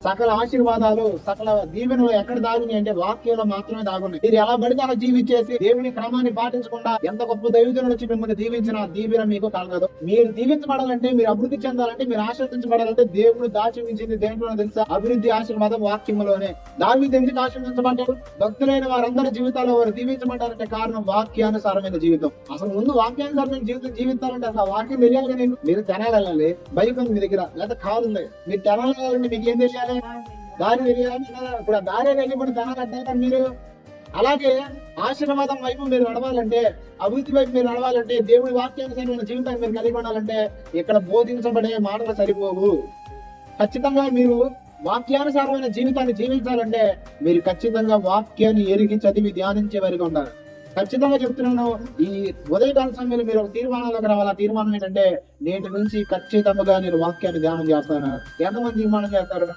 సకల ఆశీర్వాదాలు, సకల దీవెనలు ఎక్కడ దాగున్నాయి అంటే వాక్యంలో మాత్రమే దాగున్నాయి. మీరు ఎలా పడితే అలా జీవించేసి దేవుని క్రమాన్ని పాటించకుండా ఎంత గొప్ప దైవజనులు వచ్చి మిమ్మల్ని దీవించిన దీవెన మీకు కలగదు. మీరు దీవించబడాలంటే, మీరు అభివృద్ధి చెందాలంటే, మీరు ఆశీర్వదించబడాలంటే దేవుడు దాచి ఉంచింది దేంట్లో తెలుసా? అభివృద్ధి ఆశీర్వాదం వాక్యంలోనే. దావీదు ఎందుకు ఆశీర్వదించబడ్డాడు? భక్తులైన వారందరి జీవితాల్లో వారు దీవించబడ్డారంటే కారణం వాక్యానుసారమైన జీవితం. అసలు ముందు వాక్యానుసారమైన జీవితం జీవితాలంటే అసలు ఆ వాక్యం తెలియాలి కదా. మీరు తెనాలి, బైక్ ఉంది మీ దగ్గర, లేదా కారు ఉంది, మీరు తెనాలంటే మీకు ఏం తెలియాలి? దారి తెలియాలి. ఇప్పుడు ఆ దారి వెళ్ళిపోయి తెనాలంటే మీరు అలాగే ఆశీర్వాదం వైపు మీరు నడవాలంటే, అభివృద్ధి వైపు మీరు నడవాలంటే, దేవుడి వాక్యానుసారమైన జీవితాన్ని మీరు కలిగి ఉండాలంటే ఇక్కడ బోధించబడే మాటలు సరిపోవు. ఖచ్చితంగా మీరు వాక్యానుసారమైన జీవితాన్ని జీవించాలంటే మీరు ఖచ్చితంగా వాక్యాన్ని ఎరిగి చదివి ధ్యానించే వారిగా ఉండాలి. ఖచ్చితంగా చెప్తున్నాను, ఈ ఉదయకాల సమయంలో మీరు ఒక తీర్మానంలోకి రావాలి. ఆ తీర్మానం ఏంటంటే, నేటి నుంచి ఖచ్చితంగా నేను వాక్యాన్ని ధ్యానం చేస్తాను. ఎంతమంది తీర్మానం చేస్తారు?